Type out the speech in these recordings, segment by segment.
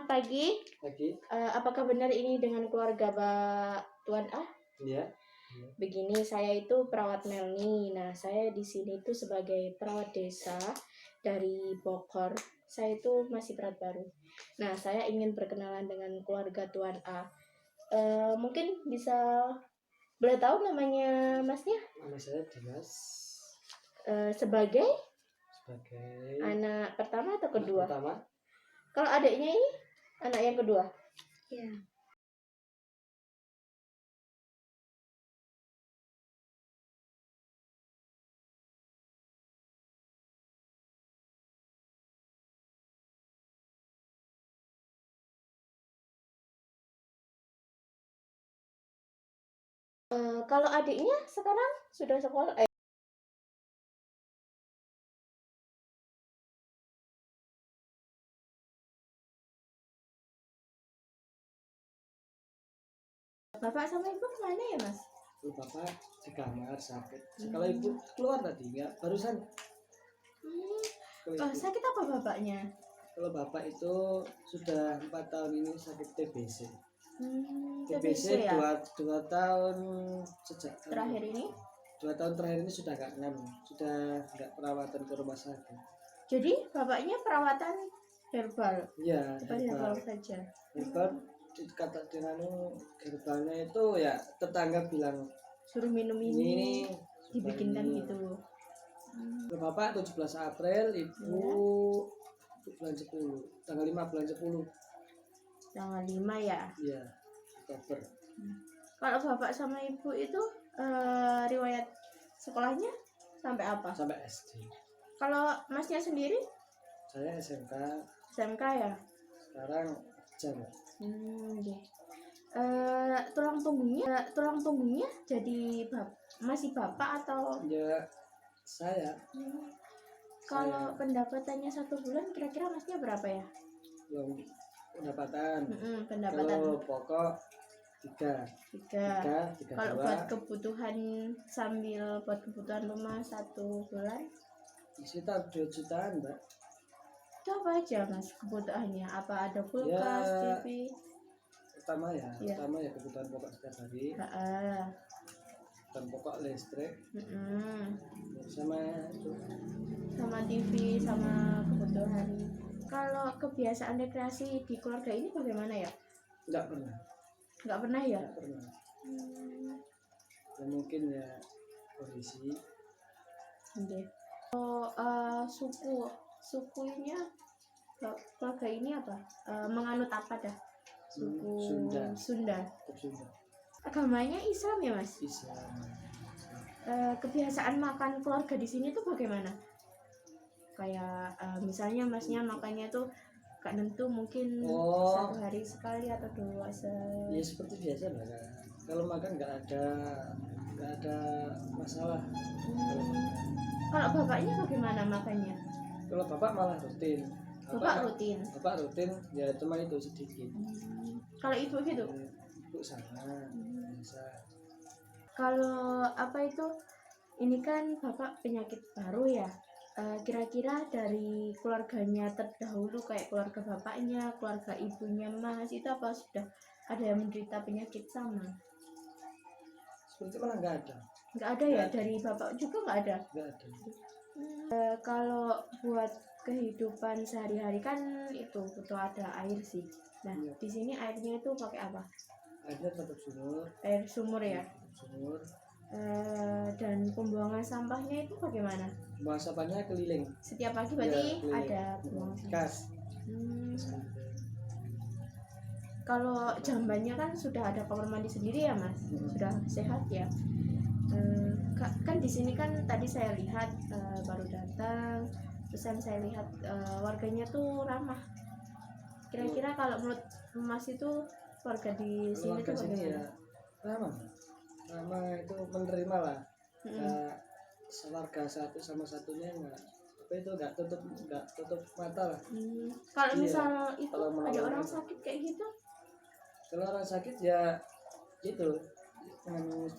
Selamat pagi. Apakah benar ini dengan keluarga Pak Tuan A? Iya. Begini, saya itu perawat Melni. Nah, saya di sini itu sebagai perawat desa dari Bogor. Saya itu masih perawat baru. Nah, saya ingin berkenalan dengan keluarga Tuan A. Mungkin bisa boleh tahu namanya Masnya? Nama saya Dimas. Sebagai Sebagai anak pertama atau kedua? Pertama. Kalau adiknya ini anak yang kedua? Ya. Kalau adiknya sekarang sudah sekolah? Bapak sama ibu kemana ya, Mas? Bapak di kamar sakit. Kalau ibu keluar tadi nggak barusan. Sakit apa bapaknya? Kalau bapak itu sudah 4 tahun ini sakit TBC. TBC ya? 2 tahun sejak Terakhir ini? 2 tahun terakhir ini sudah nggak perawatan ke rumah sakit. Jadi bapaknya perawatan herbal? Iya, herbal saja. Herbal kata dengan herbalnya itu ya tetangga bilang suruh minum ini dibikinkan gitu. Bapak 17 April, Ibu bulan 10, tanggal 5 bulan 10. Tanggal 5 ya? Iya, Oktober. Kalau bapak sama ibu itu riwayat sekolahnya sampai apa? Sampai SD. Kalau masnya sendiri? Saya SMK. SMK ya? Sekarang jam. Okay. Tulang punggungnya jadi masih bapak atau? Ya, saya. Kalau pendapatannya 1 bulan kira-kira masnya berapa ya? Pendapatan. Pendapatan. Kalau pokok 3. Kalau buat kebutuhan buat kebutuhan rumah 1 bulan? Sekitar 2 jutaan, Mbak. Itu apa aja, Mas, kebutuhannya? Apa ada kulkas, TV? Pertama ya kebutuhan pokok setiap hari. Kebutuhan pokok listrik. Sama TV, sama kebutuhan. Kalau kebiasaan rekreasi di keluarga ini bagaimana ya? Nggak pernah ya? Nggak pernah. Ya mungkin ya kondisi. Sukunya keluarga ini apa? Menganut apa dah? Suku Sunda. Agamanya Islam ya, Mas? Islam. Kebiasaan makan keluarga di sini tuh bagaimana? Kayak misalnya masnya makannya tuh gak nentu, mungkin 1 hari sekali atau 2 ya seperti biasa lah. Kalau makan nggak ada masalah. Kalau bapaknya bagaimana makannya? Kalau bapak malah rutin. Bapak rutin Ya cuma itu sedikit. Kalau ibu gitu? Ibu sama biasa. Kalau apa itu, ini kan bapak penyakit baru ya, kira-kira dari keluarganya terdahulu kayak keluarga bapaknya, keluarga ibunya Mas, itu apa sudah ada yang menderita penyakit sama? Seperti mana nggak ada ya? Dari bapak juga nggak ada? Nggak ada. Kalau buat kehidupan sehari-hari kan itu butuh ada air sih. Nah, di sini airnya itu pakai apa? Airnya tetap sumur. Air sumur ya? Sumur. Dan pembuangan sampahnya itu bagaimana? Pembuangan sampahnya keliling. Setiap pagi berarti ada pembuangan sampah. Kalau jambannya kan sudah ada kamar mandi sendiri ya, Mas? Sudah sehat ya? Kan di sini kan tadi saya lihat baru datang, pesan saya lihat warganya tuh ramah. Kira-kira kalau menurut Mas itu warga di sini tuh bagaimana? Ya, ramah itu menerima lah. Warga satu sama satunya nggak tutup mata lah. Kalau misal itu ada orang sakit kayak gitu? Kalau orang sakit ya itu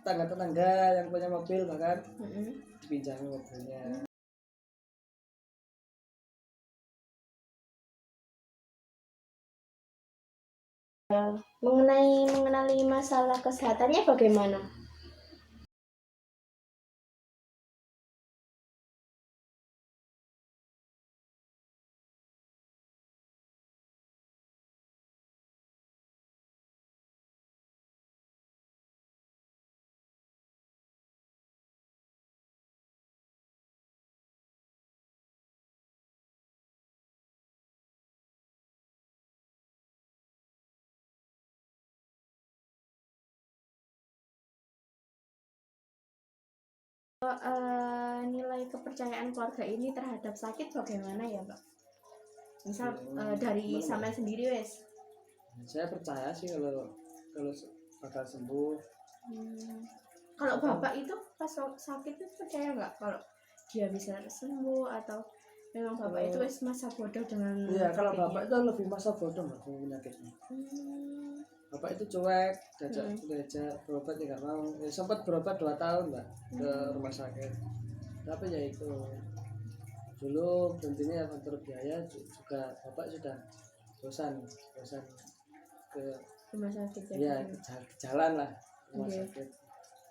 tetangga yang punya mobil bahkan dipinjami mobilnya. Mengenali masalah kesehatannya bagaimana? Nilai kepercayaan keluarga ini terhadap sakit bagaimana ya, Pak? Misal dari Gimana, Mbak? sampai sendiri wes. Saya percaya sih kalau bakal sembuh. Kalau Bapak itu pas sakit itu percaya nggak kalau dia bisa sembuh, atau memang Bapak itu wes masa bodoh dengan Iya, kalau sakitnya? bapak itu lebih masa bodoh Mbak, dengan penyakitnya. Bapak itu cuek, diajak berobat ya nggak mau. Ya, sempat berobat 2 tahun Mbak ke rumah sakit. Tapi ya itu dulu berhentinya faktor biaya juga bapak sudah bosan ke Rumah sakit ya ya. ke jalan lah rumah Oke. sakit.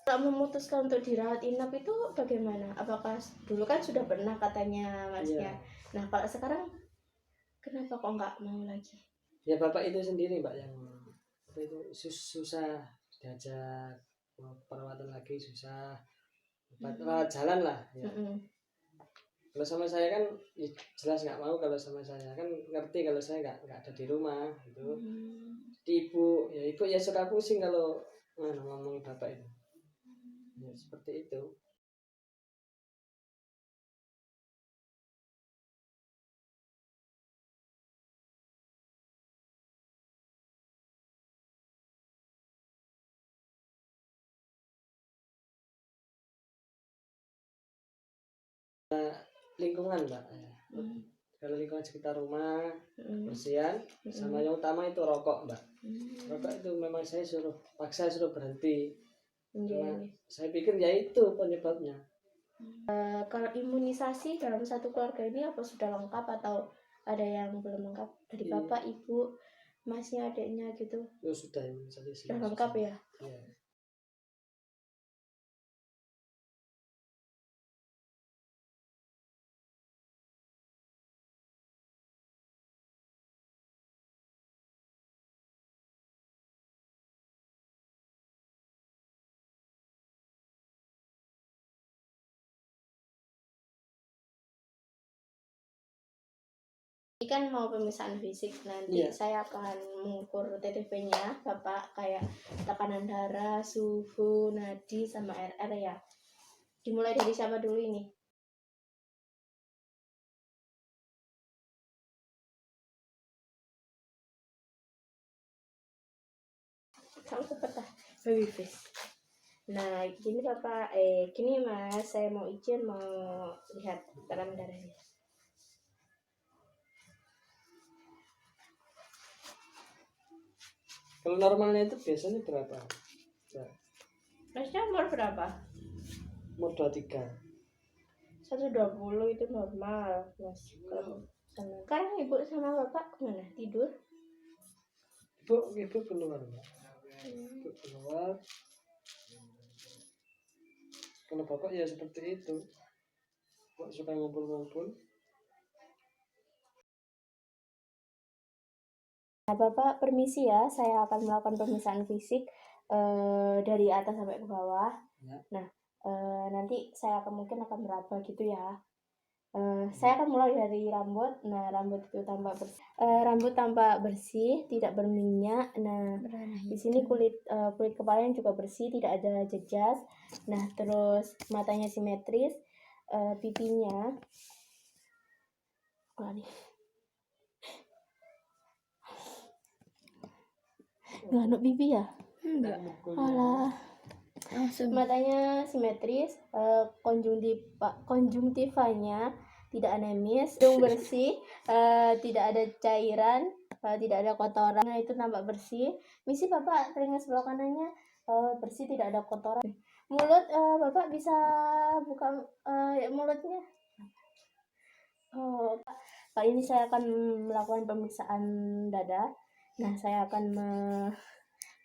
Kalau memutuskan untuk dirawat inap itu bagaimana? Apakah dulu kan sudah pernah katanya Masnya? Iya. Nah kalau sekarang kenapa kok nggak mau lagi? Ya bapak itu sendiri Mbak yang apa itu susah diajak perawatan lagi, susah rawat jalan lah ya. Kalau sama saya kan ya jelas nggak mau, kalau sama saya kan ngerti kalau saya nggak ada di rumah gitu. Jadi ibu ya suka pusing kalau ngomong bapak itu ya seperti itu. Lingkungan Mbak ya. Kalau lingkungan sekitar rumah bersihan, sama yang utama itu rokok Mbak. Rokok itu memang saya paksa suruh berhenti. Cuma saya pikir ya itu penyebabnya. Kalau imunisasi dalam satu keluarga ini apa sudah lengkap atau ada yang belum lengkap dari bapak, ibu, masnya, adiknya gitu? Oh, sudah imunisasi Sudah lengkap ya? Iya. Ini kan mau pemeriksaan fisik, nanti saya akan mengukur TTP-nya bapak, kayak tekanan darah, suhu, nadi, sama RR ya. Dimulai dari siapa dulu ini? Kamu cepet lah, baby face. Nah, gini bapak, gini mas, saya mau izin mau lihat tekanan darahnya. Kalau normalnya itu biasanya berapa? Masnya umur berapa? Umur 23. 120 itu normal mas. Sekarang ibu sama bapak kemana? Tidur? Ibu keluar Mbak. Ibu keluar. Kalau bapak ya seperti itu. Bapak suka ngumpul-ngumpul. Nah, Bapak permisi ya, saya akan melakukan pemeriksaan fisik dari atas sampai ke bawah. Ya. Nah, nanti saya mungkin akan meraba gitu ya. Saya akan mulai dari rambut. Nah, rambut itu tampak bersih. Rambut tampak bersih, tidak berminyak. Nah, di sini kulit kepalanya juga bersih, tidak ada jejas. Nah, terus matanya simetris, pipinya. Nggak ada pipi ya? Enggak. Alah. Matanya simetris, konjungtivanya tidak anemis, hidung bersih, tidak ada cairan, tidak ada kotoran. Nah, itu tampak bersih. Misi bapak telinga sebelah kanannya bersih, tidak ada kotoran. Mulut bapak bisa buka mulutnya. Kali ini saya akan melakukan pemeriksaan dada. Nah, saya akan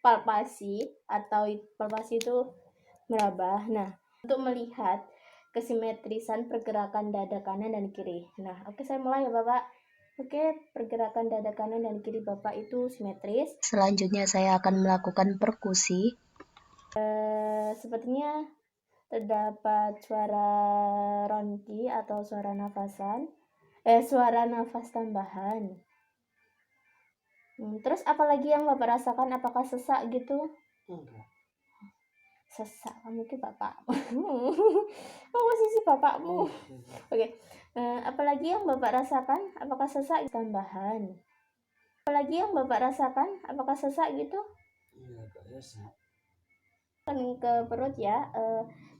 palpasi, atau palpasi itu meraba. Nah, untuk melihat kesimetrisan pergerakan dada kanan dan kiri. Nah, oke, saya mulai ya Bapak. Oke, pergerakan dada kanan dan kiri Bapak itu simetris. Selanjutnya saya akan melakukan perkusi. Sepertinya terdapat suara ronki atau suara nafasan. Suara nafas tambahan. Terus apalagi yang Bapak rasakan? Apakah sesak gitu? Enggak. Sesak, mungkin bapakmu. Oh, posisi bapakmu. Oke. Apalagi yang Bapak rasakan? Apakah sesak tambahan? Apalagi yang Bapak rasakan? Apakah sesak gitu? Enggak, sesak. Kan ke perut ya.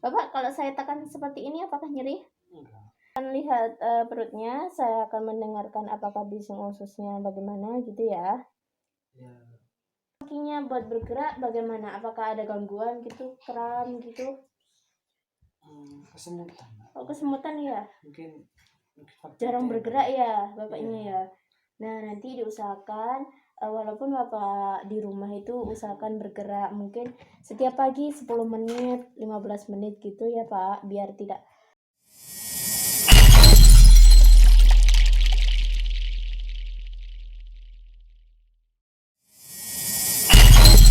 Bapak, kalau saya tekan seperti ini apakah nyeri? Enggak. Akan lihat perutnya, saya akan mendengarkan apakah bising ususnya bagaimana gitu ya. Ya. Kakinya buat bergerak bagaimana? Apakah ada gangguan gitu, kram gitu? Kesemutan. Oh, kesemutan ya? Mungkin Jarang bergerak ya bapaknya Iya. ya. Nah, nanti diusahakan walaupun Bapak di rumah itu usahakan bergerak mungkin setiap pagi 10 menit, 15 menit gitu ya Pak, biar tidak